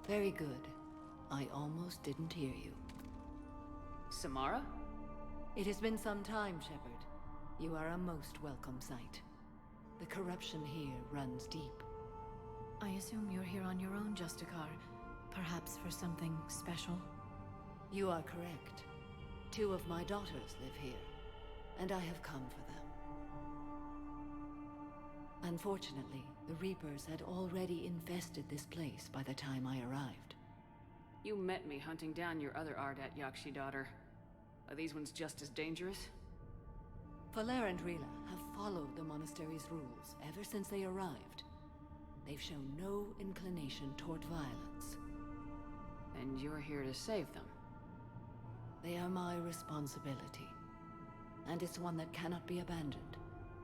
Very good. I almost didn't hear you. Samara? It has been some time, Shepard. You are a most welcome sight. The corruption here runs deep. I assume you're here on your own, Justicar. Perhaps for something special? You are correct. 2 of my daughters live here, and I have come for them. Unfortunately, the Reapers had already infested this place by the time I arrived. You met me hunting down your other Ardat Yakshi daughter. Are these ones just as dangerous? Falere and Rila have followed the monastery's rules ever since they arrived. They've shown no inclination toward violence. And you're here to save them? They are my responsibility. And it's one that cannot be abandoned,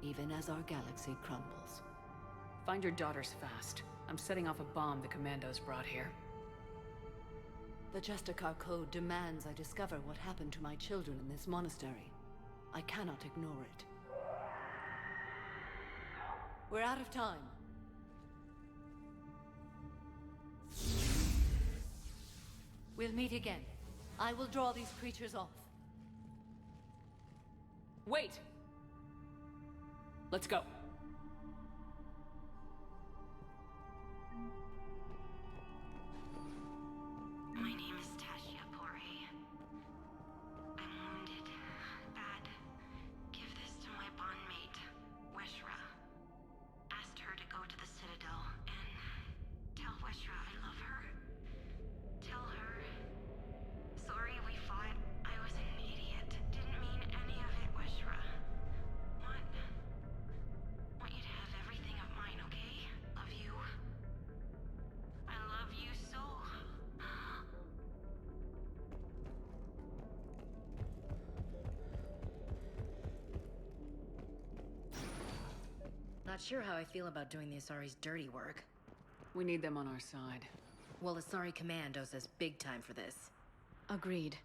even as our galaxy crumbles. Find your daughters fast. I'm setting off a bomb the Commandos brought here. The Justicar Code demands I discover what happened to my children in this monastery. I cannot ignore it. We're out of time. We'll meet again. I will draw these creatures off. Wait! Let's go. My name is Tashia Pore. I'm wounded. Bad. Give this to my bondmate, Weshra. Asked her to go to the Citadel and tell Weshra I love her. Tell her. Sorry we fought. I was an idiot. Didn't mean any of it, Weshra. Want you to have everything of mine, okay? Love you. I love you so. Not sure how I feel about doing the Asari's dirty work. We need them on our side. Well, Asari Commandos is big time for this. Agreed.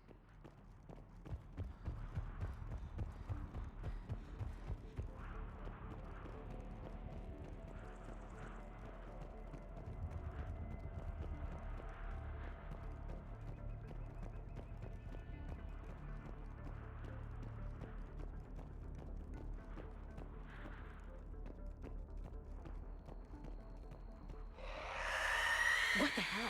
What the hell?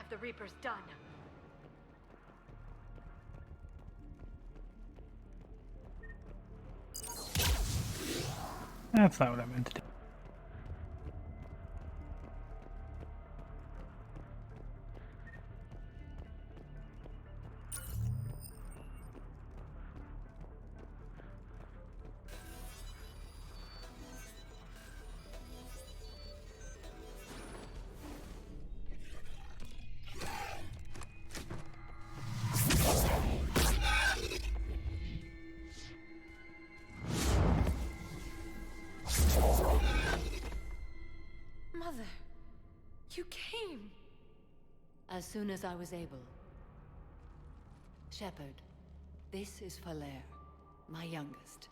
The Reaper's done. That's not what I meant to do. Mother, you came. As soon as I was able. Shepard, this is Falere, my youngest.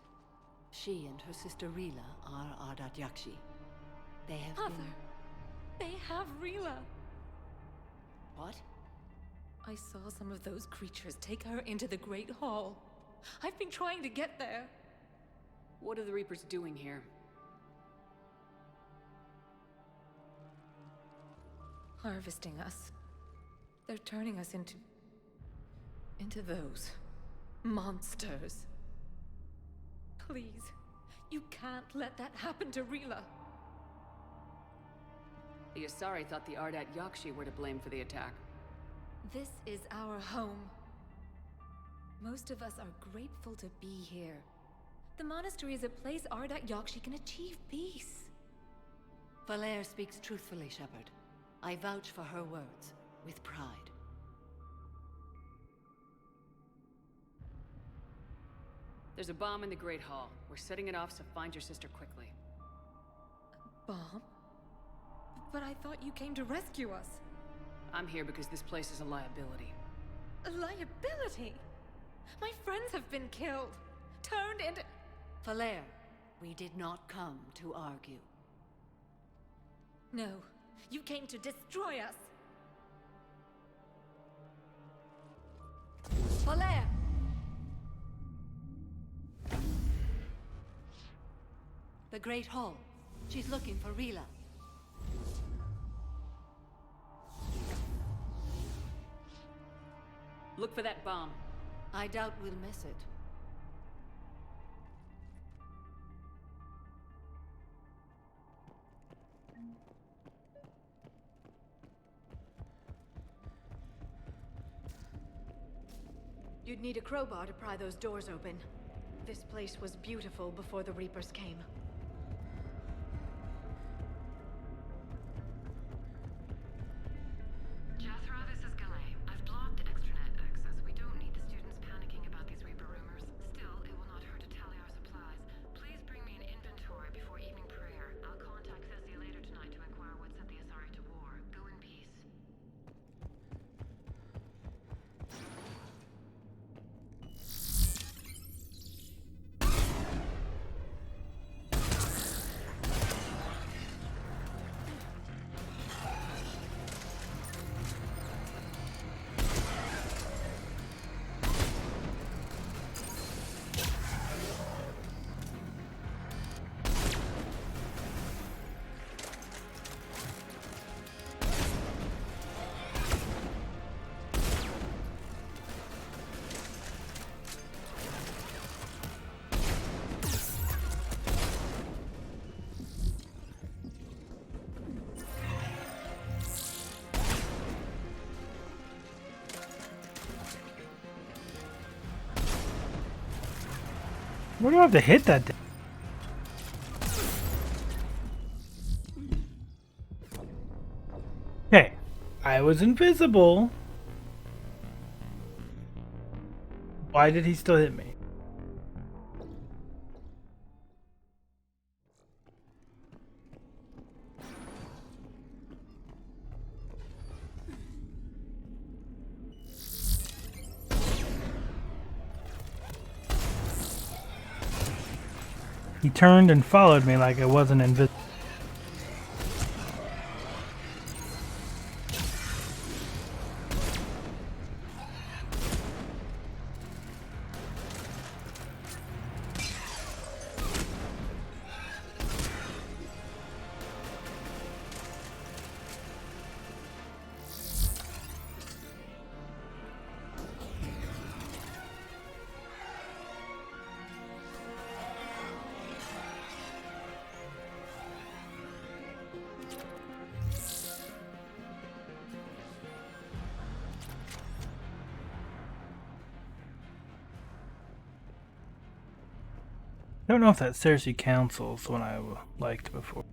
She and her sister Rila are Ardat Yakshi. They have Mother, they have Rila. What? I saw some of those creatures take her into the Great Hall. I've been trying to get there. What are the Reapers doing here? Harvesting us. They're turning us into those monsters. Please, you can't let that happen to Rila. The Asari thought the Ardat Yakshi were to blame for the attack. This is our home. Most of us are grateful to be here. The monastery is a place Ardat Yakshi can achieve peace. Valere speaks truthfully, Shepard. I vouch for her words, with pride. There's a bomb in the Great Hall. We're setting it off, so find your sister quickly. Bomb? But I thought you came to rescue us. I'm here because this place is a liability. A liability? My friends have been killed. Turned into... Valere, we did not come to argue. No, you came to destroy us. Valere! The Great Hall. She's looking for Rila. Look for that bomb. I doubt we'll miss it. You'd need a crowbar to pry those doors open. This place was beautiful before the Reapers came. Jethro, this is Galay. I've blocked extranet access. We don't need the students panicking about these Reaper rumors. Still, it will not hurt to tally our supplies. Please bring me an inventory before evening prayer. I'll contact Ceci later tonight to inquire what set the Asari to war. Go in peace. Where do I have to hit that thing? Okay, I was invisible. Why did he still hit me? He turned and followed me like I wasn't invisible. I don't know if that Cersei Council is the one I liked before.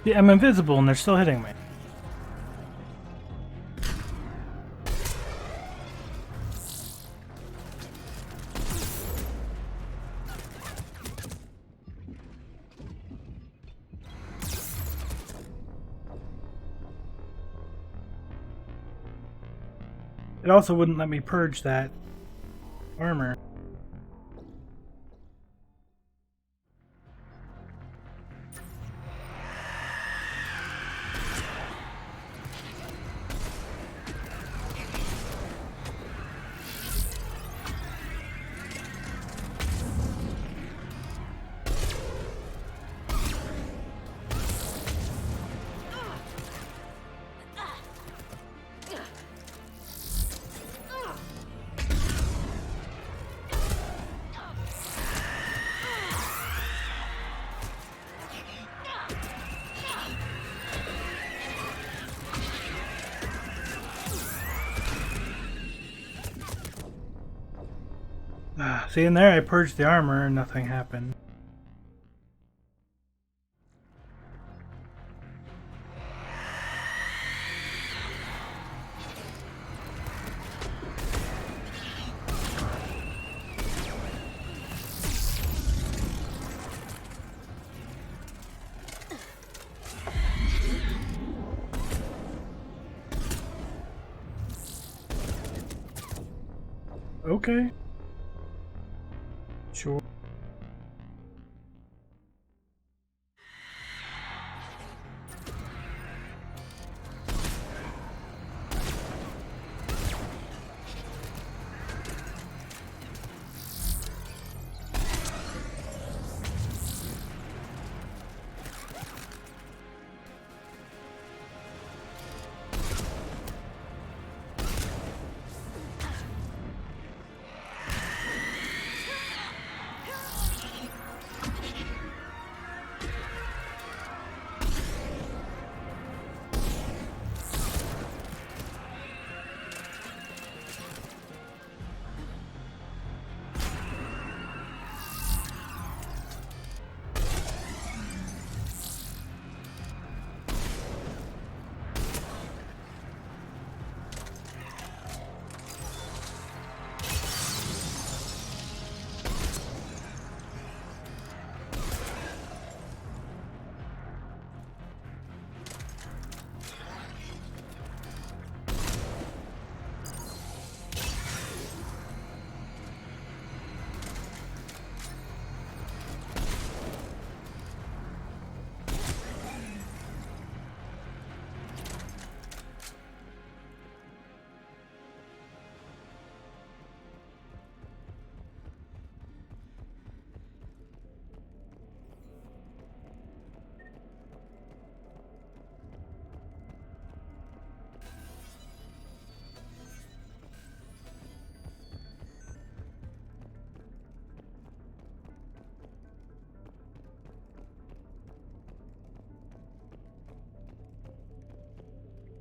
Yeah, I'm invisible and they're still hitting me. It also wouldn't let me purge that armor. See, in there I purged the armor and nothing happened. Okay. Sure.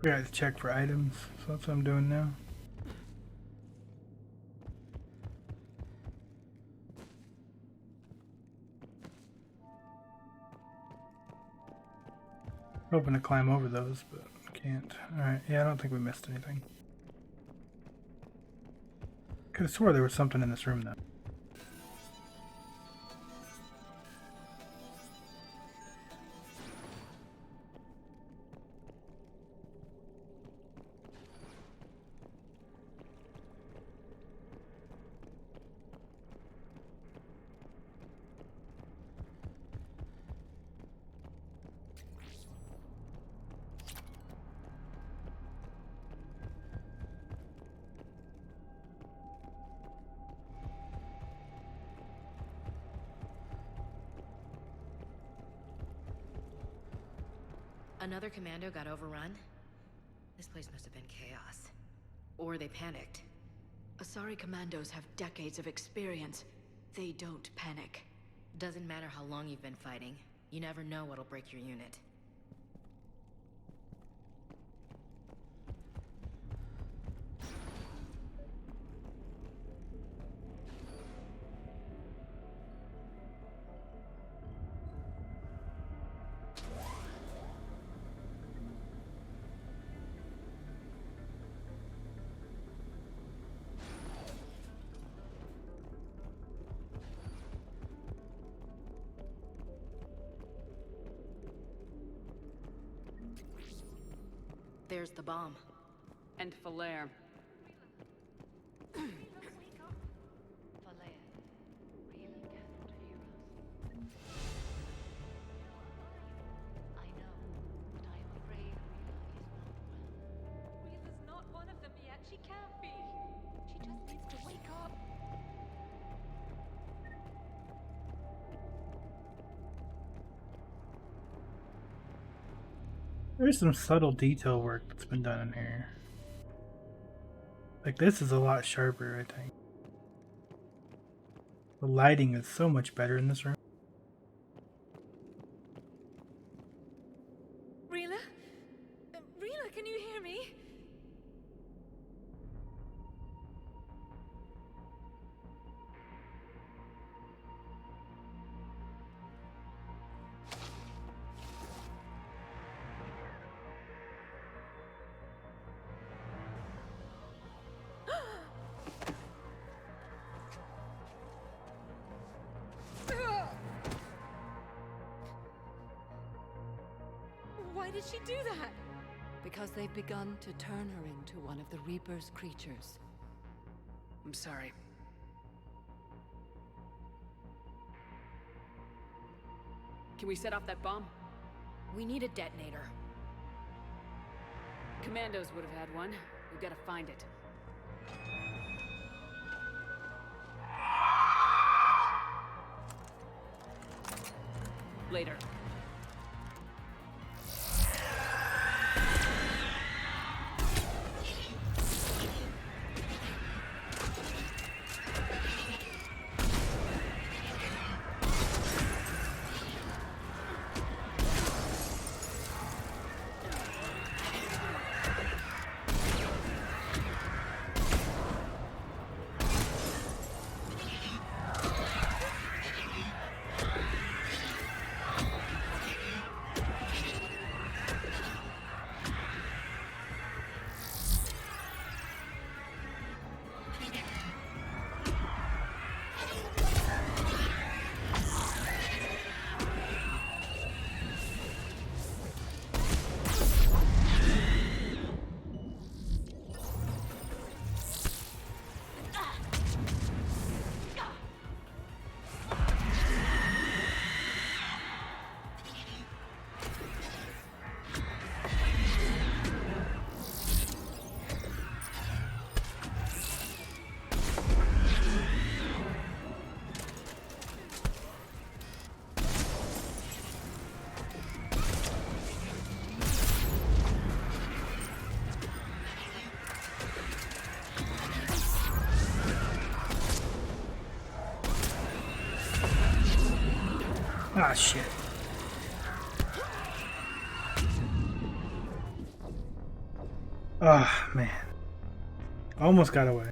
We gotta check for items, so that's what I'm doing now. Hoping to climb over those, but can't. Alright, yeah, I don't think we missed anything. Could have swore there was something in this room though. Another commando got overrun? This place must have been chaos. Or they panicked. Asari commandos have decades of experience. They don't panic. Doesn't matter how long you've been fighting. You never know what'll break your unit. There's the bomb. And Falere. Rila's not one of them yet. She can't be. She just needs to wake up. There's some subtle detail work that's been done in here. Like, this is a lot sharper, I think. The lighting is so much better in this room. Rila? Rila, can you hear me? Why did she do that? Because they've begun to turn her into one of the Reaper's creatures. I'm sorry. Can we set off that bomb? We need a detonator. Commandos would have had one. We've got to find it. Later. Ah, shit. Ah, man. Almost got away.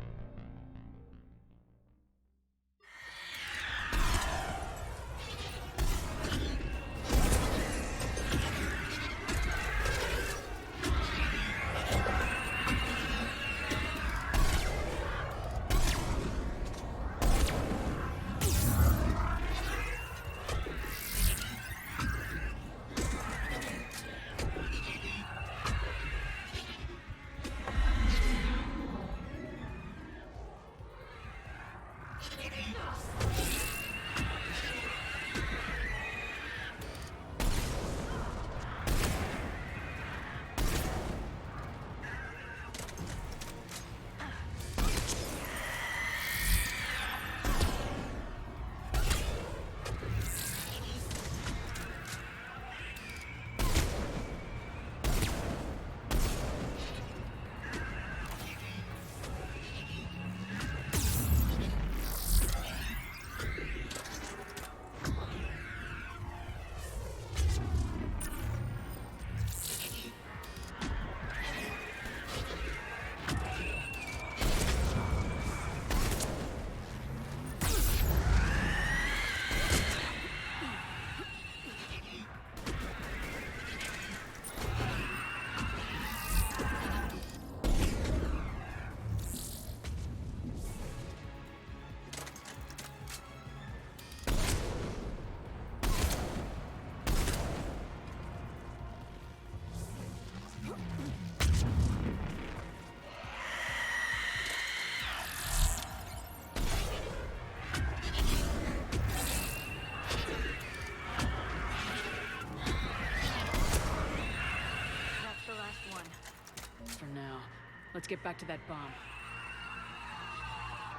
get back to that bomb.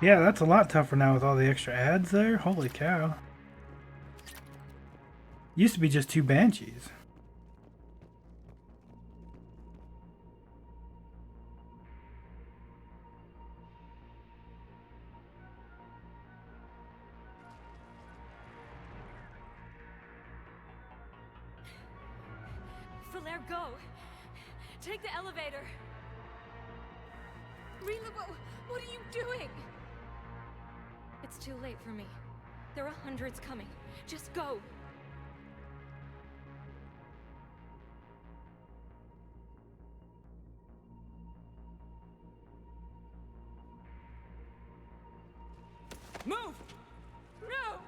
Yeah, that's a lot tougher now with all the extra ads there. Holy cow. Used to be just 2 banshees. Falaire, go! Take the elevator! Rila, what are you doing? It's too late for me. There are hundreds coming. Just go! Move! No!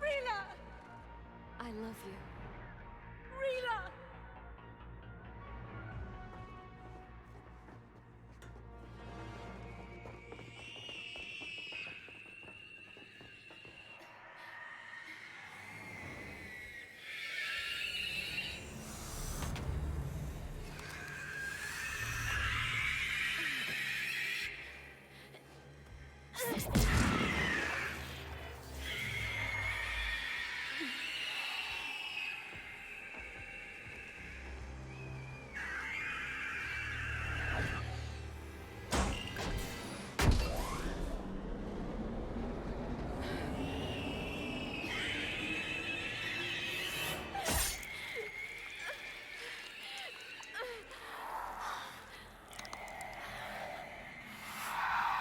Rila! I love you. Rila!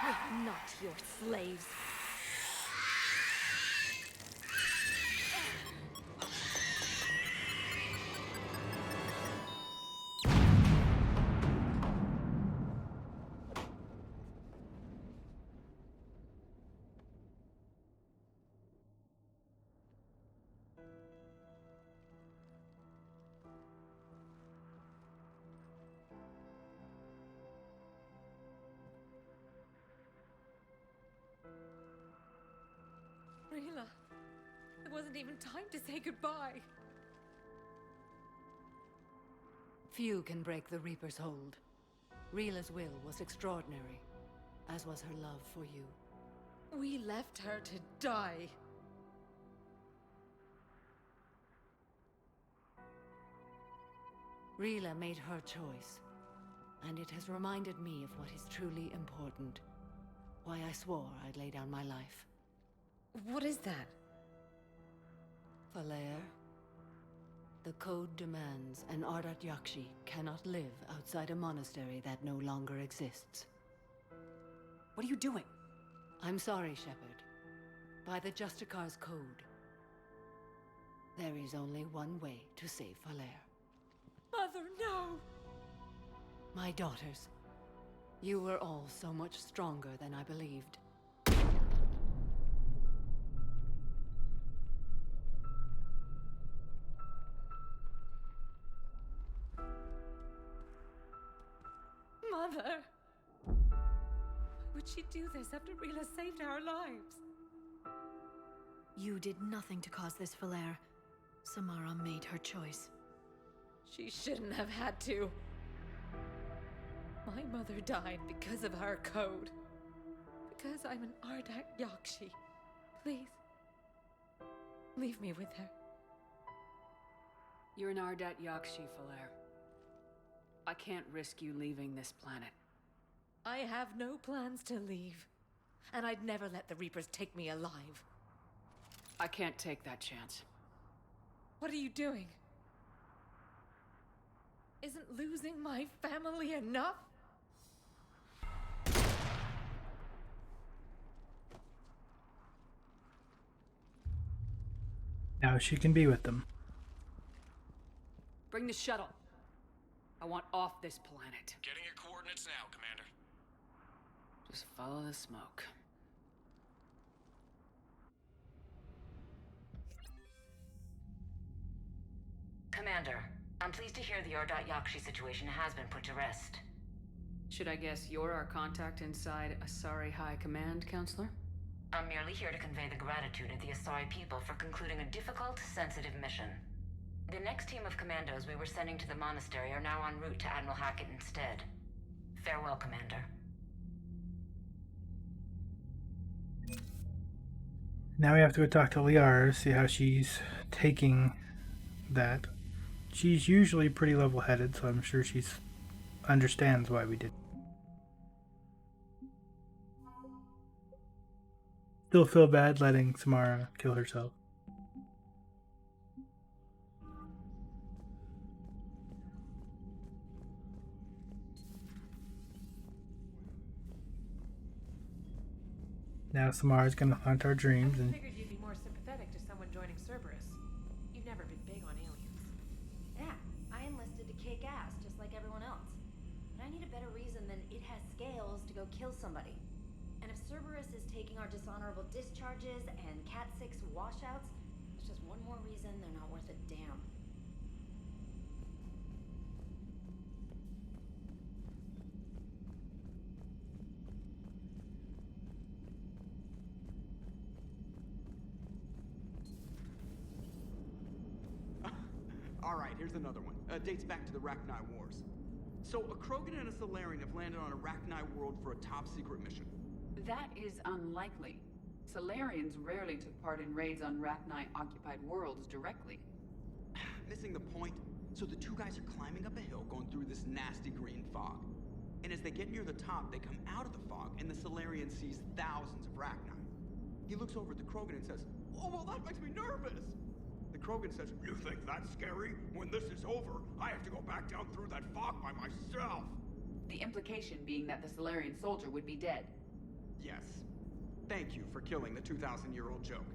We're not your slaves. Rila, it wasn't even time to say goodbye. Few can break the Reaper's hold. Rila's will was extraordinary, as was her love for you. We left her to die. Rila made her choice, and it has reminded me of what is truly important. Why I swore I'd lay down my life. What is that? Falaire, the code demands an Ardat Yakshi cannot live outside a monastery that no longer exists. What are you doing? I'm sorry, Shepard. By the Justicar's code, there is only one way to save Falaire. Mother, no! My daughters, you were all so much stronger than I believed. Mother! Why would she do this after Rila saved our lives? You did nothing to cause this, Falaire. Samara made her choice. She shouldn't have had to. My mother died because of her code. Because I'm an Ardat Yakshi. Please, leave me with her. You're an Ardat Yakshi, Falaire. I can't risk you leaving this planet. I have no plans to leave. And I'd never let the Reapers take me alive. I can't take that chance. What are you doing? Isn't losing my family enough? Now she can be with them. Bring the shuttle. I want off this planet. Getting your coordinates now, Commander. Just follow the smoke. Commander, I'm pleased to hear the Ardat Yakshi situation has been put to rest. Should I guess you're our contact inside Asari High Command, Counselor? I'm merely here to convey the gratitude of the Asari people for concluding a difficult, sensitive mission. The next team of commandos we were sending to the monastery are now en route to Admiral Hackett instead. Farewell, Commander. Now we have to go talk to Liara, see how she's taking that. She's usually pretty level-headed, so I'm sure she's understands why we did. Still feel bad letting Samara kill herself. Now Samara's gonna haunt our dreams and figured you'd be more sympathetic to someone joining Cerberus. You've never been big on aliens. Yeah, I enlisted to kick ass just like everyone else. But I need a better reason than it has scales to go kill somebody. And if Cerberus is taking our dishonorable discharges and Cat 6 washouts, it's just one more reason they're not worth a damn. Alright, here's another one. Dates back to the Rachni Wars. So, a Krogan and a Salarian have landed on a Rachni world for a top-secret mission. That is unlikely. Salarians rarely took part in raids on Rachni-occupied worlds directly. Missing the point? So the two guys are climbing up a hill going through this nasty green fog. And as they get near the top, they come out of the fog, and the Salarian sees thousands of Rachni. He looks over at the Krogan and says, "Oh, well, that makes me nervous!" The Krogan says, "You think that's scary? When this is over, I have to go back down through that fog by myself!" The implication being that the Salarian soldier would be dead. Yes. Thank you for killing the 2,000-year-old joke.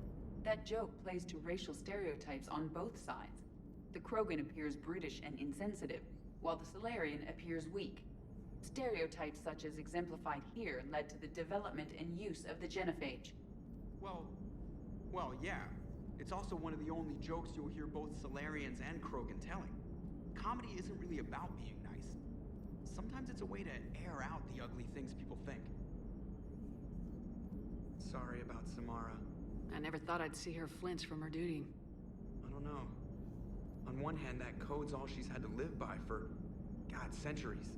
That joke plays to racial stereotypes on both sides. The Krogan appears brutish and insensitive, while the Salarian appears weak. Stereotypes such as exemplified here led to the development and use of the genophage. Well, yeah. It's also one of the only jokes you'll hear both Salarians and Krogan telling. Comedy isn't really about being nice. Sometimes it's a way to air out the ugly things people think. Sorry about Samara. I never thought I'd see her flinch from her duty. I don't know. On one hand, that code's all she's had to live by for, God, centuries.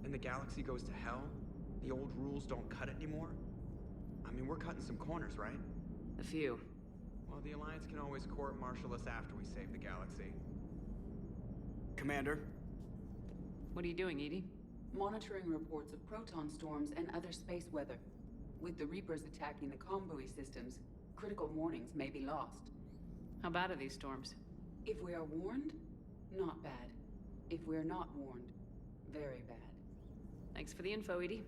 Then the galaxy goes to hell. The old rules don't cut it anymore. I mean, we're cutting some corners, right? A few. Well, the Alliance can always court-martial us after we save the galaxy. Commander? What are you doing, Edie? Monitoring reports of proton storms and other space weather. With the Reapers attacking the comm buoy systems, critical warnings may be lost. How bad are these storms? If we are warned, not bad. If we're not warned, very bad. Thanks for the info, Edie.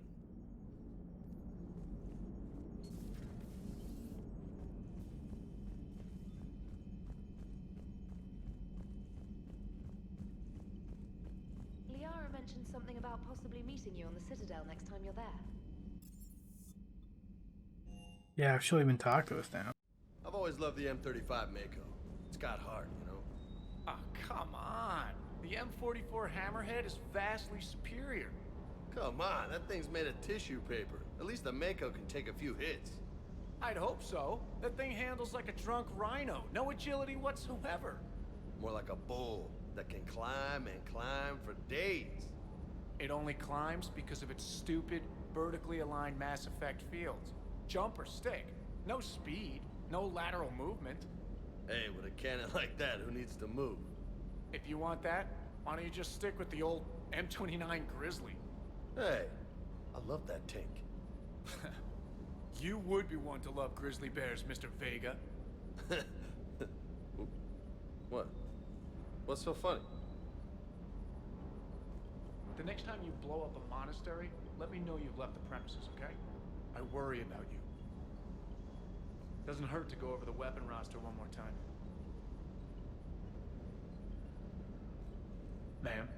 Liara mentioned something about possibly meeting you on the Citadel next time you're there. yeah, she'll even talk to us now. I've always loved the M35 Mako. It's got heart, you know? Oh, come on. The M44 Hammerhead is vastly superior. Come on, that thing's made of tissue paper. At least the Mako can take a few hits. I'd hope so. That thing handles like a drunk rhino. No agility whatsoever. More like a bull that can climb and climb for days. It only climbs because of its stupid, vertically aligned Mass Effect fields. Jump or stick. No speed. No lateral movement. Hey, with a cannon like that, who needs to move? If you want that, why don't you just stick with the old M29 Grizzly? Hey, I love that tank. You would be one to love grizzly bears, Mr. Vega. What? What's so funny? The next time you blow up a monastery, let me know you've left the premises, okay? I worry about you. Doesn't hurt to go over the weapon roster one more time. Ma'am?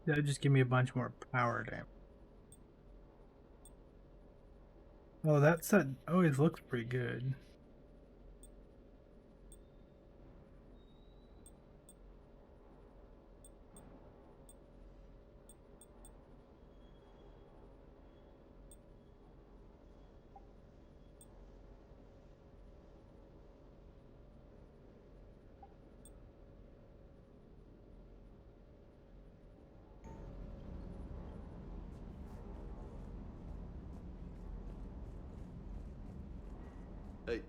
That'll just give me a bunch more power damage. Oh, that set always looks pretty good. Hey.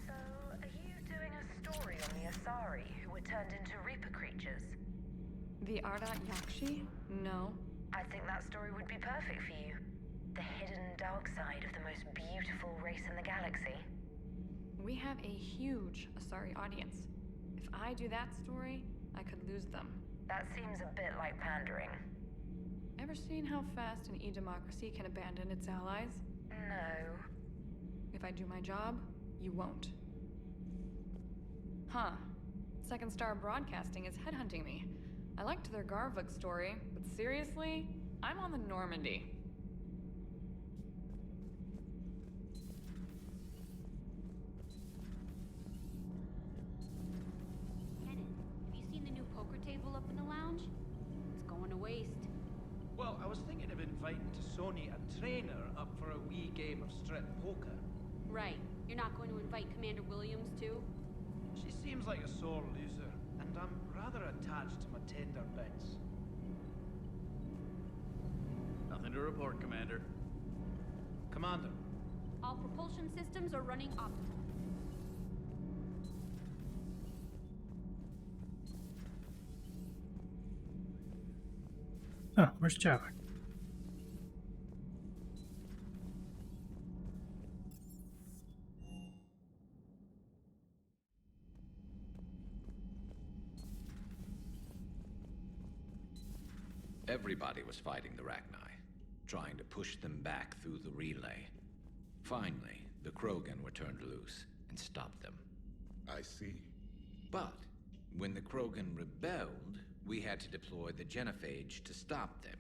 So, are you doing a story on the Asari who were turned into Reaper creatures? The Ardat Yakshi? No. I think that story would be perfect for you. The hidden dark side of the most beautiful race in the galaxy. We have a huge Asari audience. If I do that story, I could lose them. That seems a bit like pandering. Ever seen how fast an e-democracy can abandon its allies? No. If I do my job, you won't. Huh. Second Star Broadcasting is headhunting me. I liked their Garvuk story, but seriously, I'm on the Normandy. Kenneth, have you seen the new poker table up in the lounge? It's going to waste. Well, I was thinking of inviting to Sony a trainer up for a wee game of strip poker. Right. You're not going to invite Commander Williams, too? She seems like a sore loser, and I'm rather attached to my tender bits. Nothing to report, Commander. Commander. All propulsion systems are running optimal. Oh, where's Javik? Everybody was fighting the Rachni, trying to push them back through the relay. Finally, the Krogan were turned loose and stopped them. I see. But when the Krogan rebelled, we had to deploy the genophage to stop them.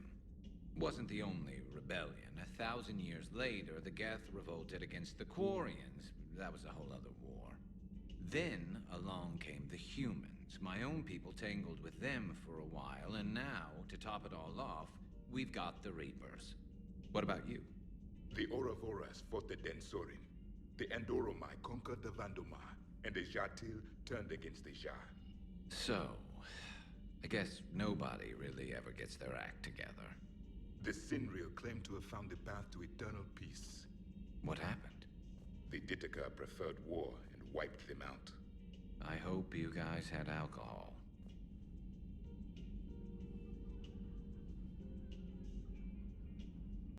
Wasn't the only rebellion. 1,000 years later, the Geth revolted against the Quarians. That was a whole other war. Then along came the humans. My own people tangled with them for a while, and now, to top it all off, we've got the Reapers. What about you? The Ouroboros fought the Densorin. The Andoromai conquered the Vandomar, and the Jatil turned against the Jar. So, I guess nobody really ever gets their act together. The Sinreal claimed to have found the path to eternal peace. What happened? The Ditaka preferred war and wiped them out. I hope you guys had alcohol.